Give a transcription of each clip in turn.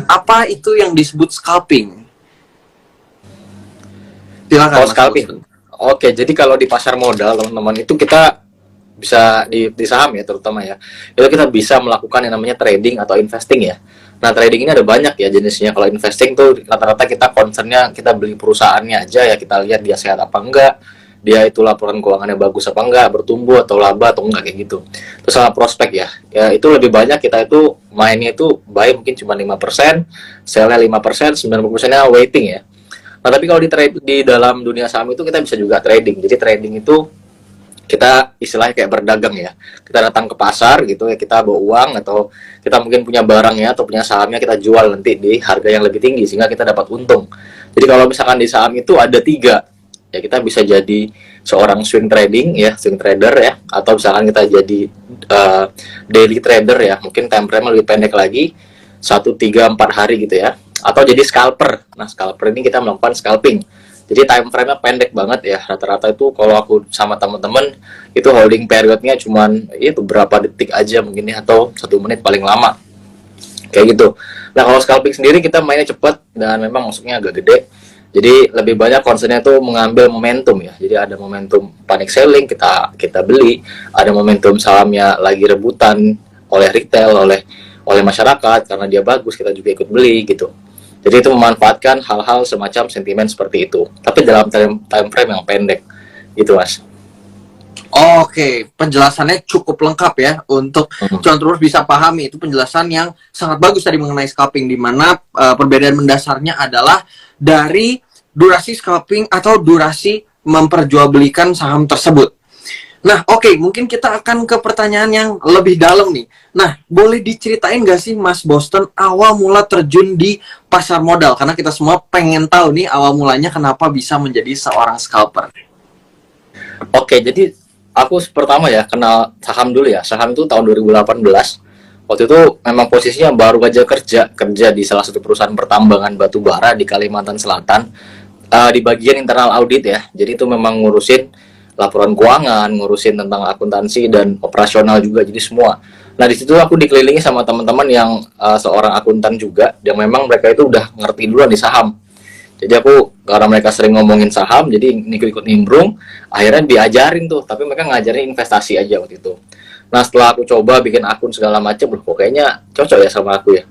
Apa itu yang disebut scalping? Silakan Kalau Mas scalping, Boston. oke. Jadi kalau di pasar modal teman-teman itu kita bisa di saham ya terutama ya, itu kita bisa melakukan yang namanya trading atau investing ya. Nah, trading ini ada banyak ya jenisnya. Kalau investing tuh rata-rata kita concernnya kita beli perusahaannya aja ya, kita lihat dia sehat apa enggak, dia itu laporan keuangannya bagus apa enggak, bertumbuh atau laba atau enggak, kayak gitu. Terus sama prospek ya, ya itu lebih banyak kita itu mainnya itu buy mungkin cuma 5%, sell-nya 5%, 90%-nya waiting ya. Nah, tapi kalau di dalam dunia saham itu kita bisa juga trading. Jadi trading itu kita istilahnya kayak berdagang ya. Kita datang ke pasar gitu ya, kita bawa uang atau kita mungkin punya barangnya atau punya sahamnya, kita jual nanti di harga yang lebih tinggi sehingga kita dapat untung. Jadi kalau misalkan di saham itu ada tiga, ya kita bisa jadi seorang swing trading ya, swing trader ya, atau misalkan kita jadi uh, daily trader ya, mungkin time frame lebih pendek lagi, 1, 3, 4 hari gitu ya, atau jadi scalper. Nah, scalper ini kita melakukan scalping, jadi time frame-nya pendek banget ya. Rata-rata itu kalau aku sama teman-teman itu holding periodnya cuman itu berapa detik aja mungkin ya, atau 1 menit paling lama. Kayak gitu. Nah, kalau scalping sendiri kita mainnya cepat dan memang masuknya agak gede. Jadi lebih banyak concernnya tuh mengambil momentum ya. Jadi ada momentum panic selling, kita kita beli, ada momentum sahamnya lagi rebutan oleh retail, oleh masyarakat karena dia bagus, kita juga ikut beli gitu. Jadi itu memanfaatkan hal-hal semacam sentimen seperti itu, tapi dalam time frame yang pendek, gitu mas. Oke, penjelasannya cukup lengkap ya untuk cuan terus bisa pahami. Itu penjelasan yang sangat bagus tadi mengenai scalping, di mana perbedaan mendasarnya adalah dari durasi scalping atau durasi memperjualbelikan saham tersebut. Nah, oke, mungkin kita akan ke pertanyaan yang lebih dalam nih. Nah, boleh diceritain nggak sih Mas Boston awal mula terjun di pasar modal? Karena kita semua pengen tahu nih awal mulanya kenapa bisa menjadi seorang scalper. Oke, jadi aku pertama ya kenal saham dulu ya. Saham itu tahun 2018. Waktu itu memang posisinya baru aja kerja di salah satu perusahaan pertambangan batu bara di Kalimantan Selatan, di bagian internal audit ya. Jadi itu memang ngurusin laporan keuangan, ngurusin tentang akuntansi dan operasional juga, jadi semua. Nah, di situ aku dikelilingi sama teman-teman yang seorang akuntan juga, yang memang mereka itu udah ngerti duluan di saham. Jadi aku karena mereka sering ngomongin saham, jadi ikut-ikut nimbrung, akhirnya diajarin tuh, tapi mereka ngajarin investasi aja waktu itu. Nah, setelah aku coba bikin akun segala macam, loh kok kayaknya cocok ya sama aku ya.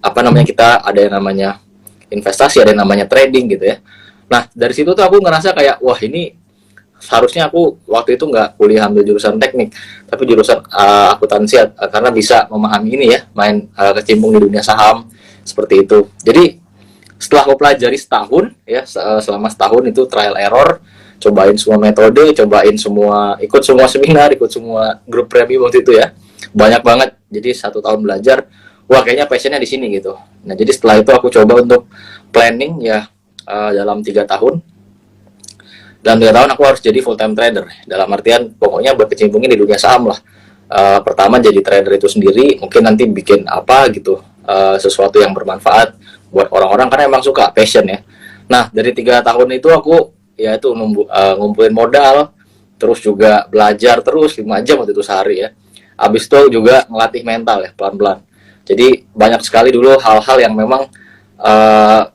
Apa namanya, kita ada yang namanya investasi, ada yang namanya trading gitu ya. Nah, dari situ tuh aku ngerasa kayak, wah ini seharusnya aku waktu itu nggak kuliah ambil jurusan teknik, tapi jurusan akuntansi, karena bisa memahami ini ya, main kecimpung di dunia saham seperti itu. Jadi setelah aku pelajari setahun ya, selama setahun itu trial error, cobain semua metode, cobain semua, ikut semua seminar, ikut semua grup premium waktu itu ya, banyak banget. Jadi 1 tahun belajar, wah kayaknya passionnya di sini gitu. Nah, jadi setelah itu aku coba untuk planning ya, dalam 3 tahun. Dalam 3 tahun aku harus jadi full time trader, dalam artian pokoknya berkecimpungin di dunia saham lah. Pertama jadi trader itu sendiri, mungkin nanti bikin apa gitu, sesuatu yang bermanfaat buat orang-orang karena emang suka, passion ya. Nah, dari 3 tahun itu aku ya itu ngumpulin modal, terus juga belajar terus 5 jam waktu itu sehari ya. Habis itu juga ngelatih mental ya pelan-pelan. Jadi banyak sekali dulu hal-hal yang memang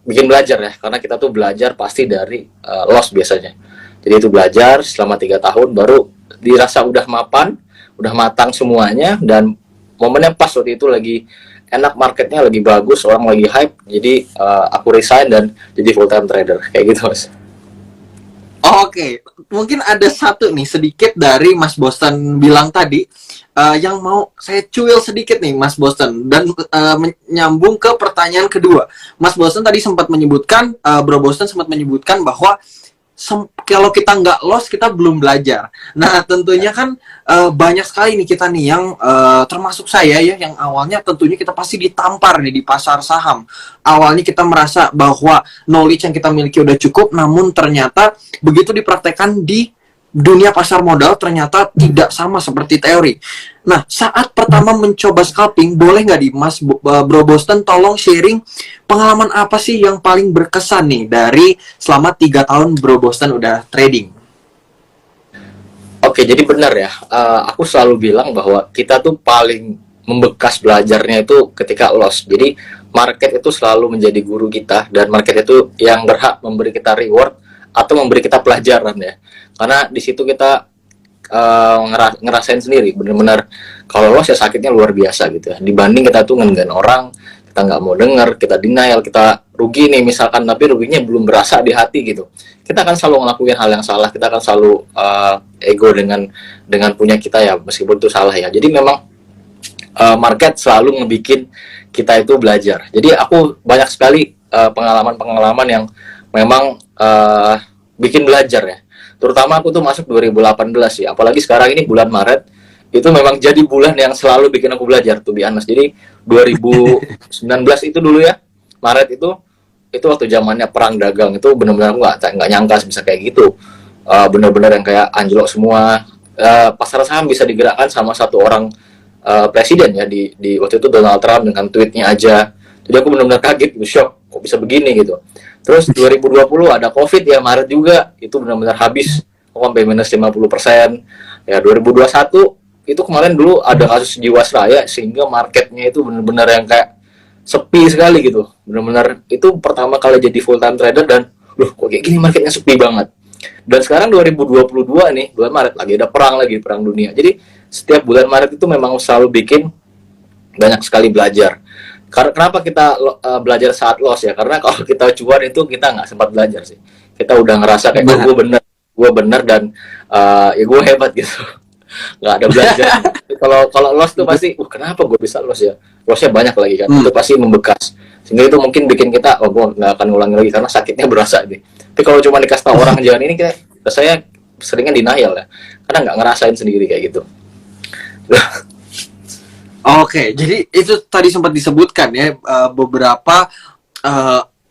bikin belajar ya, karena kita tuh belajar pasti dari loss biasanya. Jadi itu belajar selama 3 tahun, baru dirasa udah mapan, udah matang semuanya, dan momennya pas waktu itu lagi enak, marketnya lagi bagus, orang lagi hype. Jadi aku resign dan jadi full time trader kayak gitu mas. Oke, mungkin ada satu nih sedikit dari Mas Boston bilang tadi yang mau saya cuil sedikit nih Mas Boston, dan menyambung ke pertanyaan kedua. Mas Boston tadi sempat menyebutkan, Bro Boston sempat menyebutkan bahwa kalau kita nggak loss kita belum belajar. Nah, tentunya kan banyak sekali nih kita nih yang termasuk saya ya, yang awalnya tentunya kita pasti ditampar nih di pasar saham. Awalnya kita merasa bahwa knowledge yang kita miliki udah cukup, namun ternyata begitu dipraktekkan di dunia pasar modal ternyata tidak sama seperti teori. Nah, saat pertama mencoba scalping, boleh nggak di Mas Bro Boston tolong sharing pengalaman apa sih yang paling berkesan nih dari selama 3 tahun Bro Boston udah trading? Oke, jadi benar ya. Aku selalu bilang bahwa kita tuh paling membekas belajarnya itu ketika loss. Jadi market itu selalu menjadi guru kita, dan market itu yang berhak memberi kita reward atau memberi kita pelajaran ya. Karena di situ kita ngerasain sendiri benar-benar kalau loss ya sakitnya luar biasa gitu ya. Dibanding kita tuh ngen orang, kita nggak mau dengar, kita denial, kita rugi nih misalkan, tapi ruginya belum berasa di hati gitu. Kita akan selalu ngelakuin hal yang salah, kita akan selalu ego dengan punya kita ya, meskipun itu salah ya. Jadi memang market selalu ngebikin kita itu belajar. Jadi aku banyak sekali pengalaman-pengalaman yang memang bikin belajar ya. Terutama aku tuh masuk 2018 ya, apalagi sekarang ini bulan Maret, itu memang jadi bulan yang selalu bikin aku belajar tuh Anas. Jadi 2019 itu dulu ya, Maret itu waktu zamannya perang dagang, itu benar-benar aku nggak nyangka bisa kayak gitu. Benar-benar yang kayak anjlok semua. Pasar saham bisa digerakkan sama satu orang presiden ya, di waktu itu Donald Trump dengan tweetnya aja. Jadi aku benar-benar kaget gitu, shock, kok bisa begini gitu. Terus 2020 ada COVID ya, Maret juga, itu benar-benar habis, sampai minus 50%. Ya 2021 itu kemarin dulu ada kasus Jiwasraya, sehingga marketnya itu benar-benar yang kayak sepi sekali gitu. Benar-benar itu pertama kali jadi full time trader, dan loh kok kayak gini marketnya sepi banget. Dan sekarang 2022 nih, bulan Maret lagi ada perang dunia. Jadi setiap bulan Maret itu memang selalu bikin banyak sekali belajar. Kenapa kita belajar saat loss ya? Karena kalau kita cuan itu kita nggak sempat belajar sih. Kita udah ngerasa kayak gue bener dan ya gue hebat gitu. Nggak ada belajar. Kalau loss tuh pasti, kenapa gue bisa loss ya? Lossnya banyak lagi kan. Itu pasti membekas. Sehingga itu mungkin bikin kita, gue nggak akan ngulangi lagi karena sakitnya berasa nih. Tapi kalau cuma dikasih tahu orang jangan ini, kayak saya seringnya denial ya. Karena nggak ngerasain sendiri kayak gitu. Oke, jadi itu tadi sempat disebutkan ya, beberapa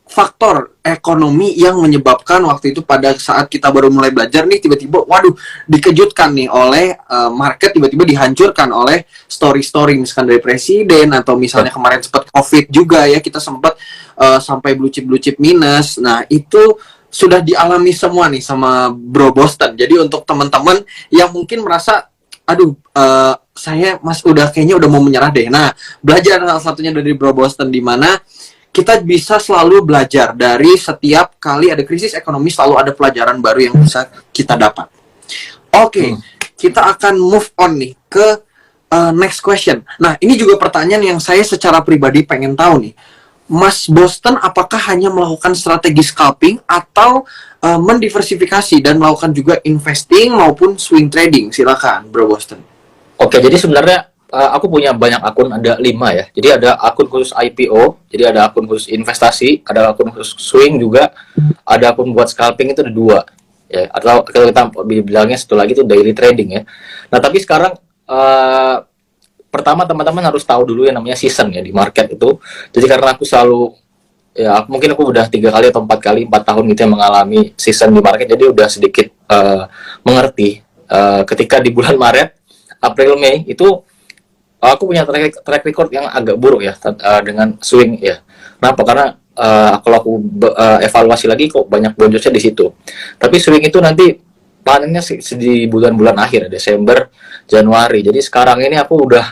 faktor ekonomi yang menyebabkan waktu itu pada saat kita baru mulai belajar nih, tiba-tiba waduh dikejutkan nih oleh market, tiba-tiba dihancurkan oleh story-story misalkan dari presiden, atau misalnya kemarin sempat COVID juga ya, kita sempat sampai blue chip minus. Nah itu sudah dialami semua nih sama Bro Boston. Jadi untuk teman-teman yang mungkin merasa aduh, saya kayaknya udah mau menyerah deh. Nah, belajar salah satunya dari Bro Boston, di mana kita bisa selalu belajar dari setiap kali ada krisis ekonomi, selalu ada pelajaran baru yang bisa kita dapat. Oke, kita akan move on nih ke next question. Nah, ini juga pertanyaan yang saya secara pribadi pengen tahu nih. Mas Boston apakah hanya melakukan strategi scalping atau mendiversifikasi dan melakukan juga investing maupun swing trading? Silakan, Bro Boston. Oke, jadi sebenarnya aku punya banyak akun, ada 5 ya. Jadi ada akun khusus IPO, jadi ada akun khusus investasi, ada akun khusus swing juga, ada akun buat scalping itu ada 2. Ya, atau kalau kita bilangnya satu lagi itu daily trading ya. Nah, tapi sekarang pertama teman-teman harus tahu dulu yang namanya season ya di market itu. Jadi karena aku selalu mungkin aku udah 3 kali atau 4 tahun gitu yang mengalami season di market, jadi udah sedikit mengerti ketika di bulan Maret, April, Mei itu aku punya track record yang agak buruk ya dengan swing ya. Kenapa? Karena kalau aku evaluasi lagi kok banyak bonjolnya di situ. Tapi swing itu nanti panennya di bulan-bulan akhir, Desember, Januari. Jadi sekarang ini aku udah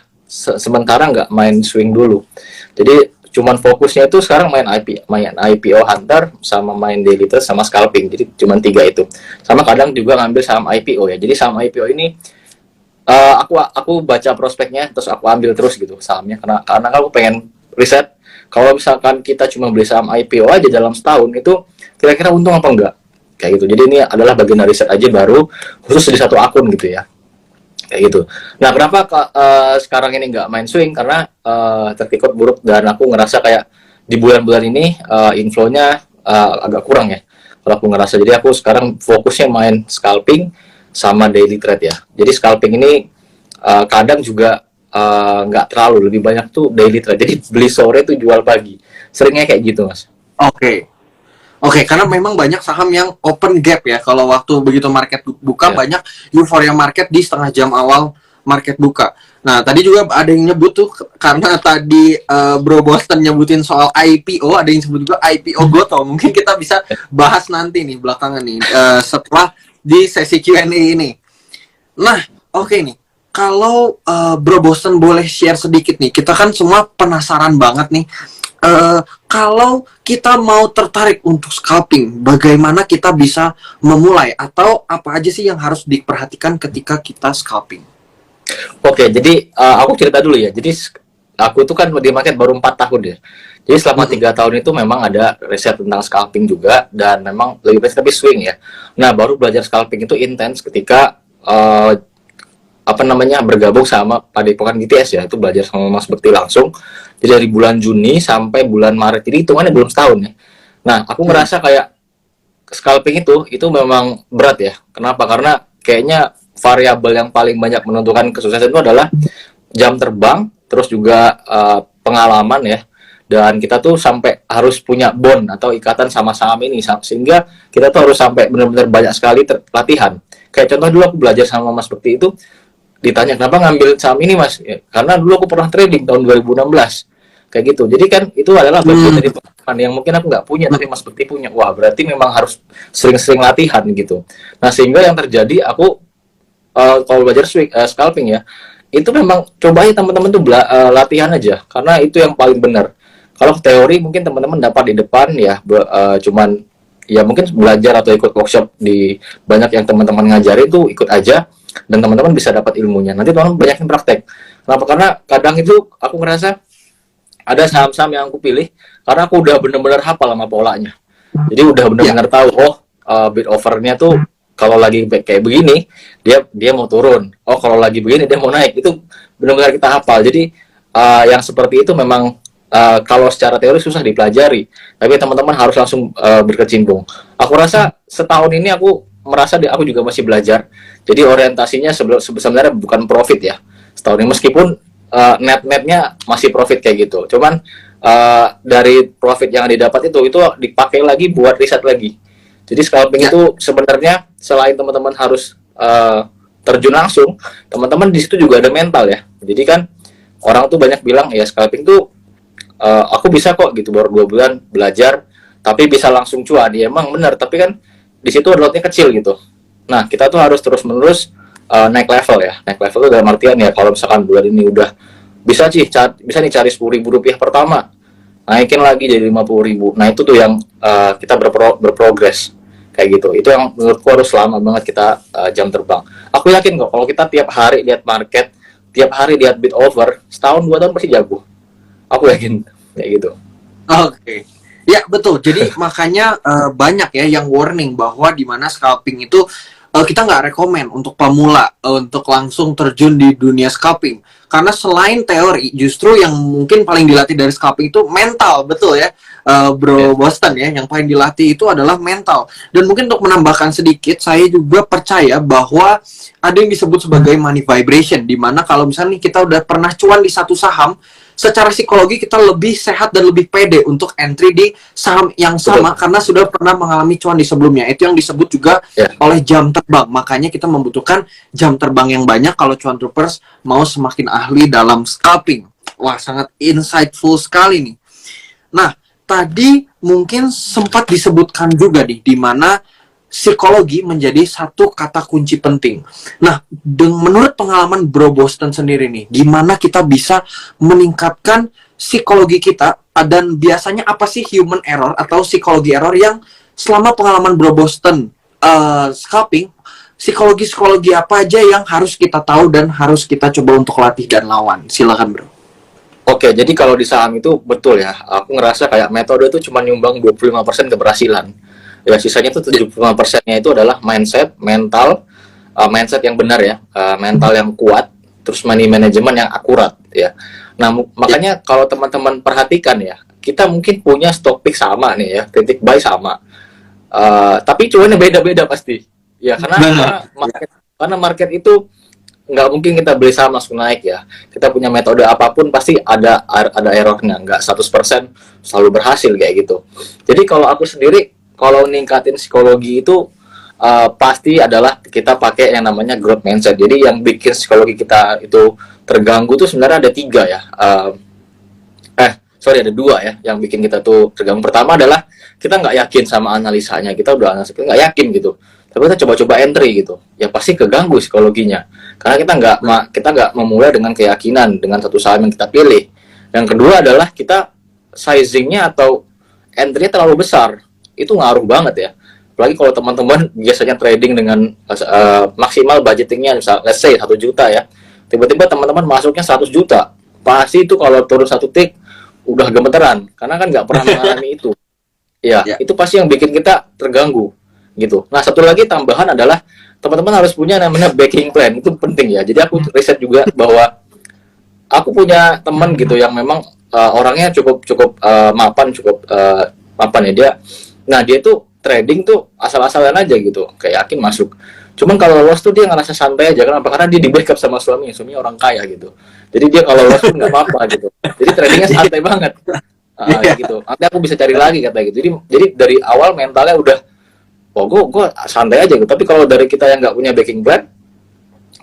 sementara nggak main swing dulu. Jadi cuman fokusnya itu sekarang main IPO Hunter, sama main daily trade, sama scalping. Jadi cuman 3 itu. Sama kadang juga ngambil saham IPO ya. Jadi saham IPO ini aku baca prospeknya terus aku ambil terus gitu sahamnya, karena aku pengen riset kalau misalkan kita cuma beli saham IPO aja dalam setahun itu kira-kira untung apa enggak kayak gitu. Jadi ini adalah bagian dari riset aja baru khusus di satu akun gitu ya, kayak gitu. Nah, kenapa sekarang ini nggak main swing? Karena track buruk, dan aku ngerasa kayak di bulan-bulan ini inflow-nya agak kurang ya kalau aku ngerasa. Jadi aku sekarang fokusnya main scalping sama daily trade ya. Jadi scalping ini kadang juga nggak terlalu, lebih banyak tuh daily trade. Jadi beli sore tuh jual pagi. Seringnya kayak gitu, Mas. Oke, karena memang banyak saham yang open gap ya. Kalau waktu begitu market buka, banyak euforia market di setengah jam awal market buka. Nah, tadi juga ada yang nyebut tuh, karena tadi Bro Boston nyebutin soal IPO, ada yang sebut juga IPO Goto. Mungkin kita bisa bahas nanti nih belakangan nih, setelah di sesi Q&A ini. Nah, oke nih. kalau Bro Boston boleh share sedikit nih, kita kan semua penasaran banget nih. Kalau kita mau tertarik untuk scalping, bagaimana kita bisa memulai atau apa aja sih yang harus diperhatikan ketika kita scalping? Oke, jadi aku cerita dulu ya. Jadi aku tuh kan di market baru 4 tahun ya. Jadi selama 3 tahun itu memang ada riset tentang scalping juga, dan memang lebih banyak tapi swing ya. Nah, baru belajar scalping itu intens ketika apa namanya, bergabung sama Padepokan GTS ya. Itu belajar sama Mas Bekti langsung. Jadi dari bulan Juni sampai bulan Maret. Jadi hitungannya belum setahun ya. Nah, aku ngerasa kayak scalping itu memang berat ya. Kenapa? Karena kayaknya variabel yang paling banyak menentukan kesuksesan itu adalah jam terbang, terus juga pengalaman ya. Dan kita tuh sampai harus punya bond atau ikatan sama saham ini, sehingga kita tuh harus sampai benar-benar banyak sekali latihan. Kayak contoh dulu aku belajar sama Mas Bekti itu, ditanya kenapa ngambil saham ini Mas, ya, karena dulu aku pernah trading tahun 2016 kayak gitu. Jadi kan itu adalah bagian dari pengalaman yang mungkin aku nggak punya tapi Mas Bekti punya. Wah, berarti memang harus sering-sering latihan gitu. Nah, sehingga yang terjadi aku kalau belajar scalping ya, itu memang coba aja teman-teman tuh latihan aja, karena itu yang paling benar. Kalau teori mungkin teman-teman dapat di depan ya, cuman ya mungkin belajar atau ikut workshop di banyak yang teman-teman ngajari itu ikut aja, dan teman-teman bisa dapat ilmunya. Nanti teman-teman banyak yang praktek. Kenapa? Karena kadang itu aku ngerasa ada saham-saham yang aku pilih karena aku udah benar-benar hafal sama polanya. Jadi udah benar-benar tahu, bid offernya tuh kalau lagi kayak begini dia mau turun. Oh, kalau lagi begini dia mau naik. Itu benar-benar kita hafal. Jadi yang seperti itu memang kalau secara teori susah dipelajari, tapi teman-teman harus langsung berkecimpung. Aku rasa setahun ini aku merasa aku juga masih belajar. Jadi orientasinya sebenarnya bukan profit ya. Setahun ini meskipun net-netnya masih profit kayak gitu. Cuman dari profit yang didapat itu dipakai lagi buat riset lagi. Jadi scalping itu sebenarnya selain teman-teman harus terjun langsung, teman-teman di situ juga ada mental ya. Jadi kan orang tuh banyak bilang ya scalping tuh aku bisa kok gitu, baru 2 bulan belajar tapi bisa langsung cuan. Ya emang benar, tapi kan di situ lotnya kecil gitu. Nah, kita tuh harus terus-menerus naik level ya. Naik level itu dalam artian ya, kalau misalkan bulan ini udah bisa nih cari 10.000 rupiah pertama, naikin lagi jadi 50.000. Nah, itu tuh yang kita berprogres kayak gitu. Itu yang menurutku harus lama banget kita jam terbang. Aku yakin kok kalau kita tiap hari lihat market, tiap hari lihat bid over, setahun 2 tahun pasti jago. Aku yakin kayak gitu. Oke. Ya, betul. Jadi makanya banyak ya yang warning bahwa di mana scalping itu kita nggak rekomen untuk pemula untuk langsung terjun di dunia scalping. Karena selain teori, justru yang mungkin paling dilatih dari scalping itu mental, betul ya, Bro Boston ya. Yang paling dilatih itu adalah mental. Dan mungkin untuk menambahkan sedikit, saya juga percaya bahwa ada yang disebut sebagai money vibration, di mana kalau misalnya kita udah pernah cuan di satu saham, secara psikologi kita lebih sehat dan lebih pede untuk entry di saham yang sama karena sudah pernah mengalami cuan di sebelumnya. Itu yang disebut juga oleh jam terbang. Makanya kita membutuhkan jam terbang yang banyak kalau cuan troopers mau semakin ahli dalam scalping. Wah, sangat insightful sekali nih. Nah, tadi mungkin sempat disebutkan juga nih di mana psikologi menjadi satu kata kunci penting. Nah, menurut pengalaman Bro Boston sendiri nih, gimana kita bisa meningkatkan psikologi kita, dan biasanya apa sih human error atau psikologi error yang selama pengalaman Bro Boston scalping, psikologi apa aja yang harus kita tahu dan harus kita coba untuk latih dan lawan? Silakan, Bro. Oke, jadi kalau di saham itu betul ya. Aku ngerasa kayak metode itu cuma nyumbang 25% keberhasilan. Ya, sisanya itu 75%-nya itu adalah mindset yang benar ya, mental yang kuat, terus money management yang akurat ya. Nah, makanya kalau teman-teman perhatikan ya, kita mungkin punya stock pick sama nih ya, titik buy sama, tapi cuannya beda-beda pasti. Ya, karena market itu nggak mungkin kita beli saham langsung naik ya. Kita punya metode apapun pasti ada errornya, nggak 100% selalu berhasil kayak gitu. Jadi kalau aku sendiri, kalau ningkatin psikologi itu pasti adalah kita pakai yang namanya growth mindset. Jadi yang bikin psikologi kita itu terganggu tuh sebenarnya ada 3 ya. Ada 2 ya yang bikin kita tuh terganggu. Pertama adalah kita nggak yakin sama analisanya. Kita udah analisa, kita nggak yakin gitu. tapi kita coba-coba entry gitu, ya pasti keganggu psikologinya. Karena kita nggak memulai dengan keyakinan dengan satu saham yang kita pilih. Yang kedua adalah kita sizingnya atau entry terlalu besar, itu ngaruh banget ya. Apalagi kalau teman-teman biasanya trading dengan maksimal budgetingnya misal let's say 1 juta ya, tiba-tiba teman-teman masuknya 100 juta, pasti itu kalau turun satu tick udah gemeteran karena kan nggak pernah mengalami itu ya. Itu pasti yang bikin kita terganggu gitu. Nah, satu lagi tambahan adalah teman-teman harus punya namanya backing plan, itu penting ya. Jadi aku riset juga bahwa aku punya teman gitu yang memang orangnya cukup mapan ya dia. Nah, dia tuh trading tuh asal-asalan aja gitu, kayak yakin masuk. Cuman kalau loss tuh dia ngerasa santai aja. Kenapa? Karena dia di backup sama suaminya orang kaya gitu. Jadi dia kalau loss tuh nggak apa-apa gitu. Jadi tradingnya santai banget. Gitu. Nanti aku bisa cari lagi kata gitu. Jadi dari awal mentalnya udah, oh gue santai aja gitu. Tapi kalau dari kita yang nggak punya backing plan,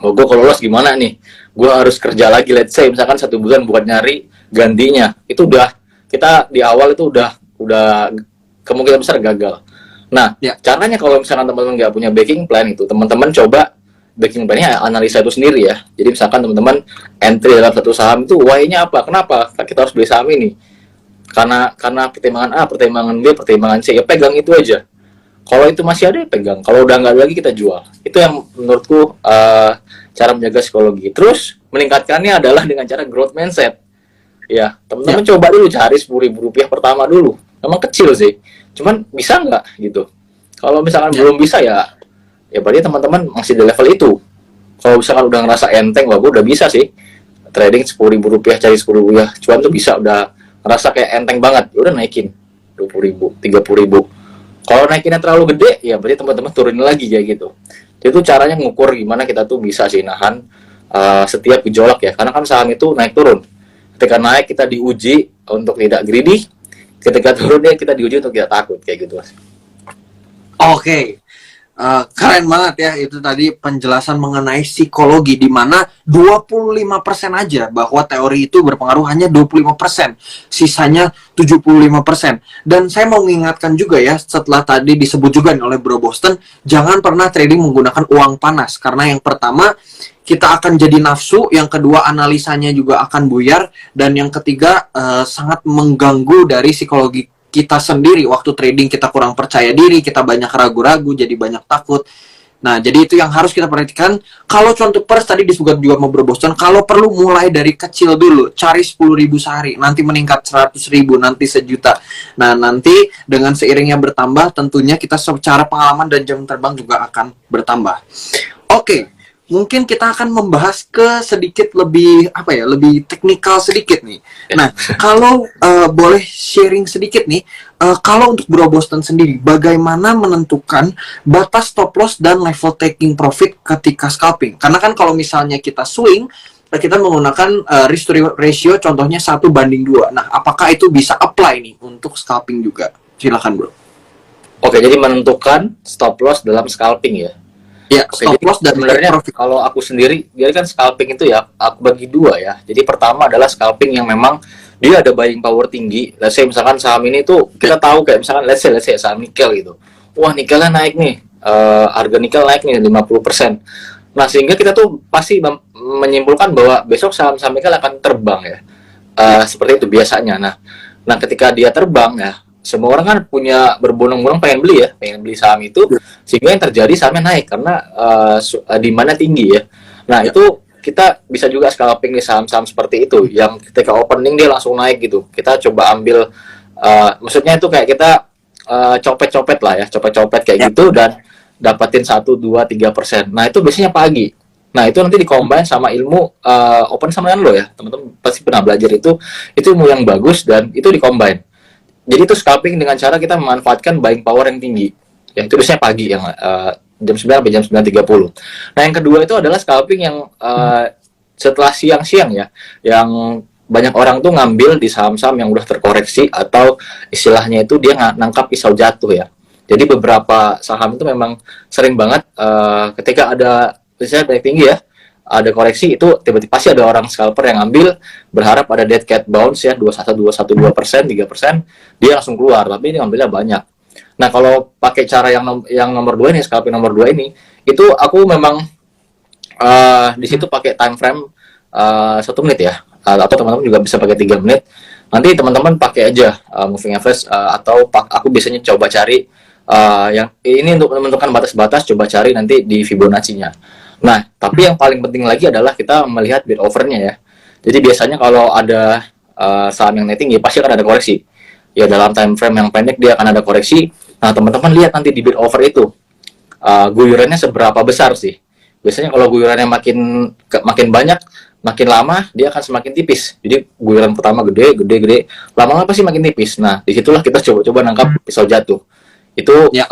oh gue kalau loss gimana nih? Gue harus kerja lagi, let's say misalkan 1 bulan buat nyari gantinya. Itu udah, kita di awal itu udah kemungkinan besar gagal. Nah, caranya kalau misalkan teman-teman nggak punya backing plan itu, teman-teman coba backing plan-nya analisa itu sendiri ya. Jadi misalkan teman-teman entry dalam satu saham itu, why-nya apa? Kenapa kita harus beli saham ini? Karena pertimbangan A, pertimbangan B, pertimbangan C, ya pegang itu aja. Kalau itu masih ada, ya pegang. Kalau udah nggak ada lagi, kita jual. Itu yang menurutku cara menjaga psikologi. Terus meningkatkannya adalah dengan cara growth mindset. Ya, teman-teman coba dulu cari Rp10.000 pertama dulu. Memang kecil sih, cuman bisa nggak gitu. Kalau misalkan belum bisa ya berarti teman-teman masih di level itu. Kalau misalkan udah ngerasa enteng, wah gue udah bisa sih trading Rp10.000, cari Rp10.000 cuan tuh bisa, udah ngerasa kayak enteng banget, udah naikin Rp20.000, Rp30.000. Kalau naikinnya terlalu gede, ya berarti teman-teman turunin lagi kayak gitu. Jadi itu caranya ngukur gimana kita tuh bisa sih nahan setiap gejolak ya, karena kan saham itu naik turun. Ketika naik kita diuji untuk tidak greedy, ketika turunnya kita diuji untuk tidak takut, kayak gitu Mas. Oke. Keren banget ya itu tadi penjelasan mengenai psikologi, di mana 25% aja bahwa teori itu berpengaruh hanya 25%, sisanya 75%. Dan saya mau mengingatkan juga ya, setelah tadi disebut juga oleh Bro Boston, jangan pernah trading menggunakan uang panas, karena yang pertama kita akan jadi nafsu, yang kedua analisanya juga akan buyar, dan yang ketiga sangat mengganggu dari psikologi kita sendiri. Waktu trading kita kurang percaya diri, kita banyak ragu-ragu, jadi banyak takut. Nah, jadi itu yang harus kita perhatikan. Kalau contoh pers tadi disebut juga sama Bro Boston, kalau perlu mulai dari kecil dulu, cari 10.000 sehari, nanti meningkat 100.000, nanti 1 juta. Nah, nanti dengan seiringnya bertambah, tentunya kita secara pengalaman dan jam terbang juga akan bertambah. Oke. Mungkin kita akan membahas ke sedikit lebih lebih teknikal sedikit nih. Nah, kalau boleh sharing sedikit nih, kalau untuk Bro Boston sendiri, bagaimana menentukan batas stop loss dan level taking profit ketika scalping? Karena kan kalau misalnya kita swing, kita menggunakan risk to reward ratio, contohnya 1:2. Nah, apakah itu bisa apply nih untuk scalping juga? Silakan Bro. Oke, jadi menentukan stop loss dalam scalping ya. Ya, stop loss dan sebenarnya kalau aku sendiri, jadi kan scalping itu ya aku bagi dua ya. Jadi pertama adalah scalping yang memang dia ada buying power tinggi. Let's say misalkan saham ini tuh kita tahu kayak misalkan let's say saham nikel gitu. Wah, nikelnya naik nih. Harga nikel naik nih 50%. Nah, sehingga kita tuh pasti menyimpulkan bahwa besok saham-saham nikel akan terbang ya. Seperti itu biasanya. Nah, ketika dia terbang ya, semua orang kan punya berbondong-bondong pengen beli saham itu, sehingga yang terjadi sahamnya naik karena demand-nya tinggi ya. Nah, itu kita bisa juga scalping di saham-saham seperti itu yang ketika opening dia langsung naik gitu. Kita coba ambil maksudnya itu kayak kita copet-copet lah ya, copet-copet kayak gitu dan dapatin 1, 2, 3%. Nah, itu biasanya pagi. Nah, itu nanti dikombin sama ilmu open sama lo ya. Teman-teman pasti pernah belajar itu ilmu yang bagus dan itu dikombin. Jadi itu scalping dengan cara kita memanfaatkan buying power yang tinggi. Ya, itu biasanya pagi yang jam 9 sampai jam 9.30. Nah, yang kedua itu adalah scalping yang setelah siang-siang ya. Yang banyak orang tuh ngambil di saham-saham yang udah terkoreksi atau istilahnya itu dia nangkap pisau jatuh ya. Jadi beberapa saham itu memang sering banget ketika ada misalnya naik tinggi ya, ada koreksi itu tiba-tiba pasti ada orang scalper yang ambil berharap ada dead cat bounce ya 21, 2%, 3%, dia langsung keluar, tapi ini ambilnya banyak. Nah, kalau pakai cara yang nomor 2 ini, scalping nomor 2 ini, itu aku memang di situ pakai time frame 1 menit ya. Atau teman-teman juga bisa pakai 3 menit. Nanti teman-teman pakai aja moving average, atau aku biasanya coba cari yang ini untuk menentukan batas-batas, coba cari nanti di Fibonacci-nya. Nah, tapi yang paling penting lagi adalah kita melihat bid over-nya ya. Jadi biasanya kalau ada saham yang netting ya pasti akan ada koreksi. Ya dalam time frame yang pendek dia akan ada koreksi. Nah, teman-teman lihat nanti di bid over itu guyurannya seberapa besar sih. Biasanya kalau guyurannya makin banyak, makin lama dia akan semakin tipis. Jadi guyuran pertama gede, lama-lama pasti makin tipis. Nah, disitulah kita coba-coba nangkap pisau jatuh. Itu Ya.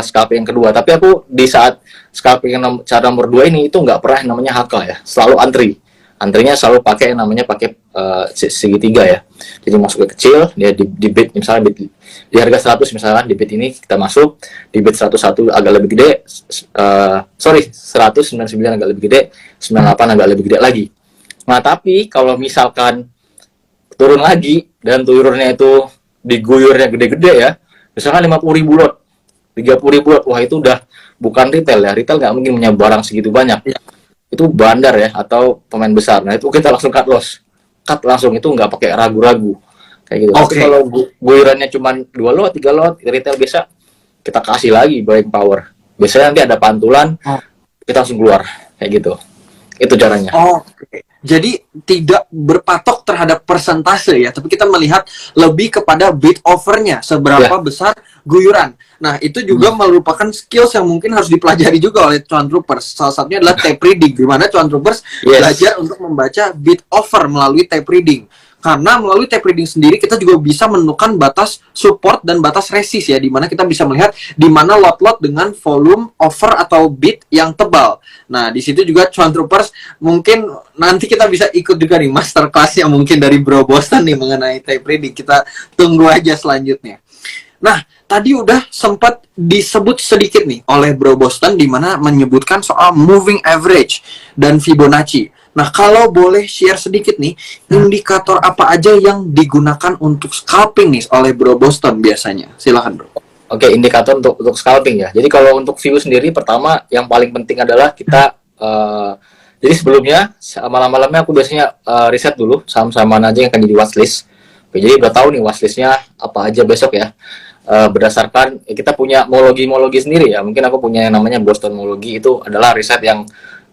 scalping yang kedua. Tapi aku di saat scalping cara nomor 2 ini itu nggak pernah namanya HK ya. Selalu antri. Antrinya selalu pakai yang namanya pakai segitiga ya. Jadi masuk ke kecil, dia di bid misalnya di harga 100 misalnya di bid ini kita masuk, di bid 101 agak lebih gede, 199 agak lebih gede, 98 agak lebih gede lagi. Nah, tapi kalau misalkan turun lagi dan turunnya itu diguyurnya gede-gede ya, misalkan 50.000 lot, 30.000 lot, wah itu udah bukan retail ya. Retail nggak mungkin punya barang segitu banyak. Ya. Itu bandar ya atau pemain besar. Nah, itu kita langsung cut loss. Cut langsung, itu nggak pakai ragu-ragu. Kayak gitu. Tapi kalau guyurannya cuma 2 lot, 3 lot, retail biasa kita kasih lagi buying power. Biasanya nanti ada pantulan, kita langsung keluar. Kayak gitu. Itu caranya. Oke. Jadi tidak berpatok terhadap persentase ya, tapi kita melihat lebih kepada bid over-nya, seberapa besar guyuran. Nah, itu juga merupakan skills yang mungkin harus dipelajari juga oleh cuan troopers. Salah satunya adalah tape reading, di mana cuan troopers belajar untuk membaca bid over melalui tape reading. Karena melalui tape reading sendiri kita juga bisa menentukan batas support dan batas resist ya, di mana kita bisa melihat di mana lot-lot dengan volume over atau bid yang tebal. Nah, di situ juga cuan troopers mungkin nanti kita bisa ikut juga nih masterclass yang mungkin dari Bro Boston nih mengenai tape reading. Kita tunggu aja selanjutnya. Nah, tadi udah sempat disebut sedikit nih oleh Bro Boston di mana menyebutkan soal moving average dan Fibonacci. Nah, kalau boleh share sedikit nih, indikator apa aja yang digunakan untuk scalping nih oleh Bro Boston biasanya? Silahkan, Bro. Oke, indikator untuk scalping ya. Jadi kalau untuk view sendiri, pertama yang paling penting adalah kita jadi sebelumnya malam-malamnya aku biasanya riset dulu saham-saham mana aja yang akan jadi watchlist. Oke, jadi udah tahu nih watchlistnya apa aja besok ya. Berdasarkan kita punya mologi sendiri ya. Mungkin aku punya yang namanya Boston Mologi, itu adalah riset yang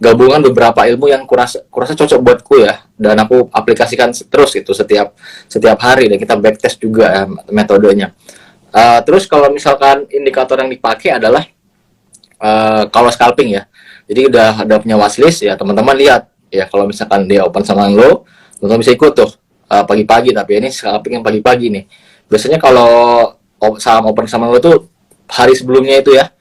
gabungan beberapa ilmu yang kurasa cocok buatku ya, dan aku aplikasikan terus itu setiap hari, dan kita backtest juga ya, metodenya. Terus kalau misalkan indikator yang dipakai adalah kalau scalping ya, jadi udah ada punya watchlist ya, teman-teman lihat ya, kalau misalkan dia open sama yang low, teman-teman bisa ikut tuh pagi-pagi. Tapi ini scalping yang pagi-pagi nih. Biasanya kalau saham open sama yang low tuh hari sebelumnya itu ya,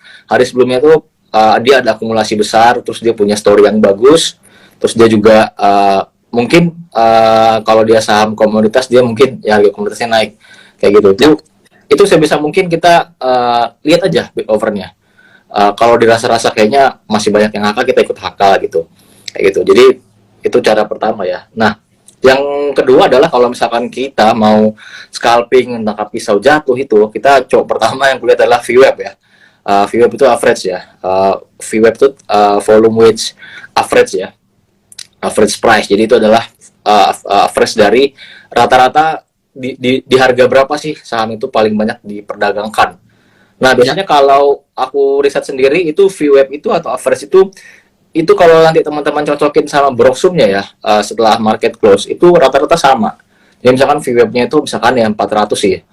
dia ada akumulasi besar, terus dia punya story yang bagus, terus dia juga mungkin kalau dia saham komoditas, dia mungkin ya harga komoditasnya naik kayak gitu. Itu sebisa mungkin kita lihat aja bid over-nya. Kalau dirasa-rasa kayaknya masih banyak yang HK, kita ikut HK gitu, kayak gitu. Jadi itu cara pertama ya. Nah, yang kedua adalah kalau misalkan kita mau scalping tangkap pisau jatuh, itu kita coba pertama yang kulihat adalah VWAP ya. VWAP itu average ya. VWAP itu volume weighted average ya. Average price. Jadi itu adalah average dari rata-rata di harga berapa sih saham itu paling banyak diperdagangkan. Nah, biasanya kalau aku riset sendiri itu VWAP itu atau average itu kalau nanti teman-teman cocokin sama broksumnya ya, setelah market close itu rata-rata sama. Jadi misalkan VWAP-nya itu misalkan ya 400 sih.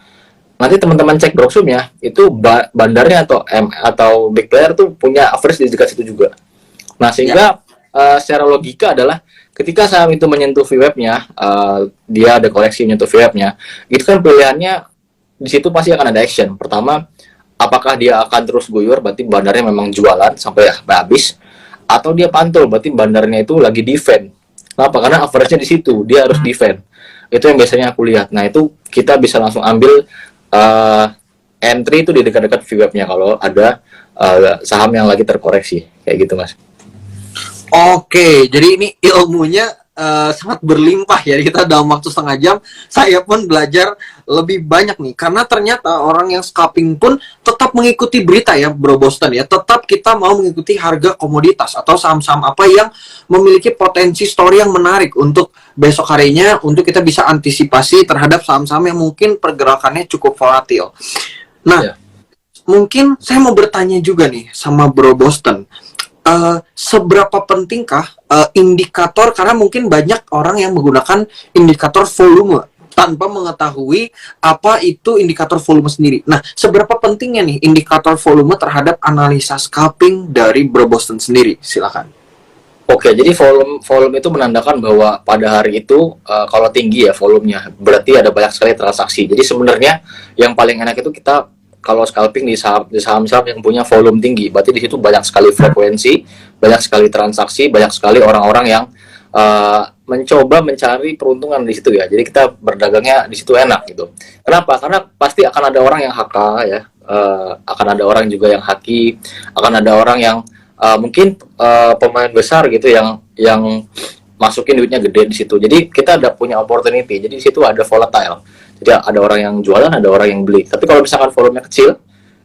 Nanti teman-teman cek broksumnya itu bandarnya atau big player tuh punya average di dekat situ juga. Nah, sehingga secara logika adalah ketika saham itu menyentuh VWAP-nya, dia ada koreksi menyentuh VWAP-nya, itu kan pilihannya di situ pasti akan ada action. Pertama, apakah dia akan terus guyur, berarti bandarnya memang jualan sampai habis, atau dia pantul, berarti bandarnya itu lagi defend. Kenapa? Karena average-nya di situ, dia harus defend. Itu yang biasanya aku lihat. Nah, itu kita bisa langsung ambil entry itu di dekat-dekat VWAP-nya kalau ada saham yang lagi terkoreksi, kayak gitu, Mas. Oke, jadi ini ilmunya sangat berlimpah ya. Kita dalam waktu setengah jam, saya pun belajar lebih banyak nih, karena ternyata orang yang scalping pun tetap mengikuti berita ya Bro Boston ya, tetap kita mau mengikuti harga komoditas atau saham-saham apa yang memiliki potensi story yang menarik untuk besok harinya, untuk kita bisa antisipasi terhadap saham-saham yang mungkin pergerakannya cukup volatil. Nah, mungkin saya mau bertanya juga nih sama Bro Boston, seberapa pentingkah indikator, karena mungkin banyak orang yang menggunakan indikator volume tanpa mengetahui apa itu indikator volume sendiri. Nah, seberapa pentingnya nih indikator volume terhadap analisa scalping dari Bro Boston sendiri? Silakan. Oke, jadi volume itu menandakan bahwa pada hari itu kalau tinggi ya volumenya, berarti ada banyak sekali transaksi. Jadi sebenarnya yang paling enak itu kita kalau scalping di saham-saham yang punya volume tinggi, berarti di situ banyak sekali frekuensi, banyak sekali transaksi, banyak sekali orang-orang yang mencoba mencari peruntungan di situ ya. Jadi kita berdagangnya di situ enak gitu. Kenapa? Karena pasti akan ada orang yang HK ya, akan ada orang juga yang haki, akan ada orang yang mungkin pemain besar gitu yang masukin duitnya gede di situ. Jadi kita ada punya opportunity. Jadi di situ ada volatile. Jadi ada orang yang jualan, ada orang yang beli. Tapi kalau misalkan volumenya kecil,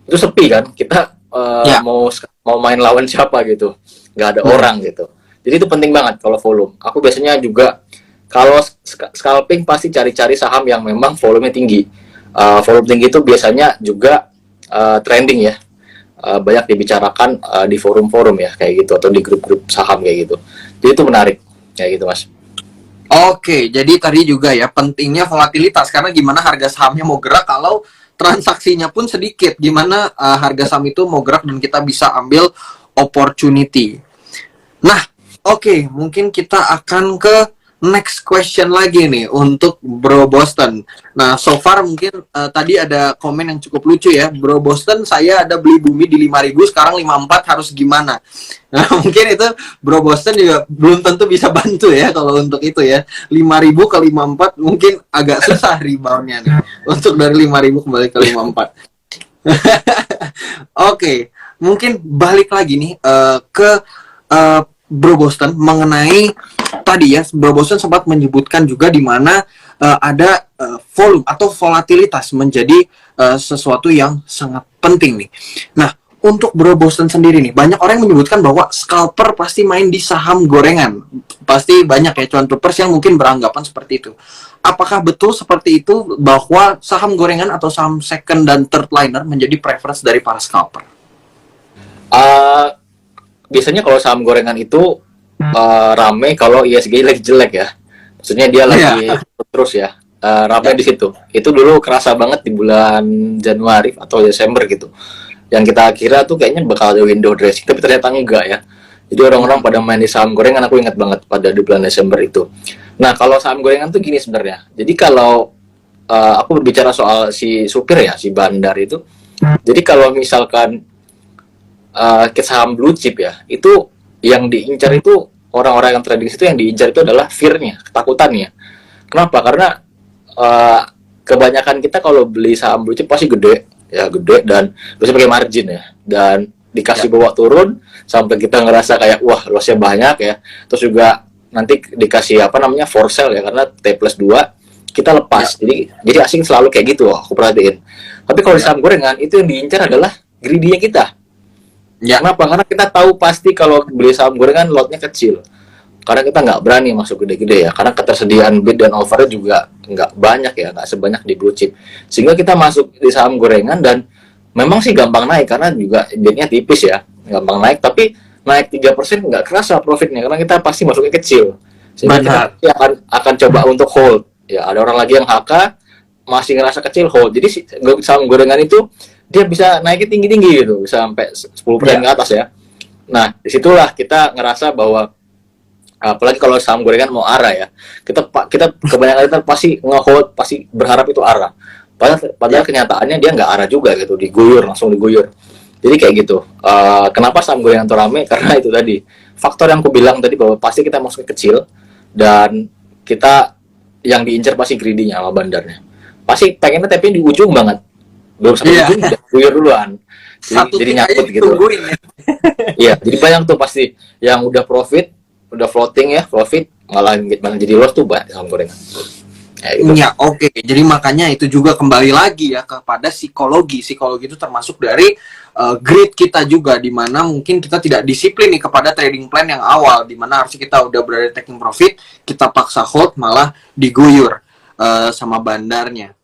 itu sepi kan. Kita mau main lawan siapa gitu. Nggak ada orang gitu. Jadi itu penting banget kalau volume. Aku biasanya juga kalau scalping pasti cari-cari saham yang memang volumenya tinggi. Volume tinggi itu biasanya juga trending ya. Banyak dibicarakan di forum-forum ya kayak gitu, atau di grup-grup saham kayak gitu. Jadi itu menarik kayak gitu Mas. Oke, jadi tadi juga ya pentingnya volatilitas, karena gimana harga sahamnya mau gerak kalau transaksinya pun sedikit, gimana harga saham itu mau gerak dan kita bisa ambil opportunity. Nah, oke, mungkin kita akan ke next question lagi nih untuk Bro Boston. Nah, so far mungkin tadi ada komen yang cukup lucu ya. Bro Boston, saya ada beli Bumi di 5.000, sekarang 54, harus gimana? Nah, mungkin itu Bro Boston juga belum tentu bisa bantu ya kalau untuk itu ya. 5.000 ke 54 mungkin agak susah reboundnya nih. Untuk dari 5.000 kembali ke 54. Oke, mungkin balik lagi nih ke Bro Boston mengenai tadi ya, Bro Boston sempat menyebutkan juga di mana ada volume atau volatilitas menjadi sesuatu yang sangat penting nih. Nah, untuk Bro Boston sendiri nih, banyak orang yang menyebutkan bahwa scalper pasti main di saham gorengan. Pasti banyak ya cuan troopers yang mungkin beranggapan seperti itu. Apakah betul seperti itu bahwa saham gorengan atau saham second dan third liner menjadi preference dari para scalper? Biasanya kalau saham gorengan itu rame kalau ISG lagi jelek ya. Maksudnya dia lagi terus ya. Rame di situ. Itu dulu kerasa banget di bulan Januari atau Desember gitu. Yang kita kira tuh kayaknya bakal ada window dressing, tapi ternyata enggak ya. Jadi orang-orang pada main di saham gorengan, aku ingat banget pada di bulan Desember itu. Nah, kalau saham gorengan tuh gini sebenarnya. Jadi kalau aku berbicara soal si supir ya, si bandar itu. Jadi kalau misalkan ke saham blue chip ya, itu yang diincar itu orang-orang yang trading itu, yang diincar itu adalah fear-nya, ketakutannya. Kenapa? Karena kebanyakan kita kalau beli saham blue chip pasti gede dan bisa pakai margin ya, dan dikasih bawa turun sampai kita ngerasa kayak wah lossnya banyak ya, terus juga nanti dikasih for sale ya, karena T+2 kita lepas. Jadi asing selalu kayak gitu, aku perhatiin. Tapi kalau di saham gorengan itu yang diincar adalah greedy-nya kita. Kenapa? Karena kita tahu pasti kalau beli saham gorengan lotnya kecil. Karena kita nggak berani masuk gede-gede ya. Karena ketersediaan bid dan offer juga nggak banyak ya, nggak sebanyak di blue chip. Sehingga kita masuk di saham gorengan dan memang sih gampang naik karena juga bidnya tipis ya, gampang naik. Tapi naik 3% nggak kerasa profitnya karena kita pasti masuknya kecil. Sehingga kita akan coba untuk hold. Ya ada orang lagi yang HK masih ngerasa kecil, hold. Jadi saham gorengan itu dia bisa naiknya tinggi-tinggi gitu, bisa sampai 10% ke atas ya. Nah, disitulah kita ngerasa bahwa apalagi kalau saham gorengan mau arah ya, kita kebanyakan kita pasti nge-hold, pasti berharap itu arah. Padahal kenyataannya dia nggak arah juga gitu, langsung diguyur. Jadi kayak gitu. Kenapa saham gorengan itu rame? Karena itu tadi faktor yang aku bilang tadi, bahwa pasti kita masuknya kecil dan kita yang diincar pasti greedy-nya sama bandarnya. Pasti pengennya tapi di ujung banget. Belum sampai ujung udah guyur duluan. Jadi nyangkut gitu. Iya, jadi banyak tuh pasti yang udah profit, udah floating ya, profit malah jadi loss tuh banyak saham gorengan. Kayak gitu. Ya, oke. Jadi makanya itu juga kembali lagi ya kepada psikologi. Psikologi itu termasuk dari grid kita juga, di mana mungkin kita tidak disiplin nih kepada trading plan yang awal, di mana harusnya kita udah berada taking profit, kita paksa hold malah diguyur sama bandarnya.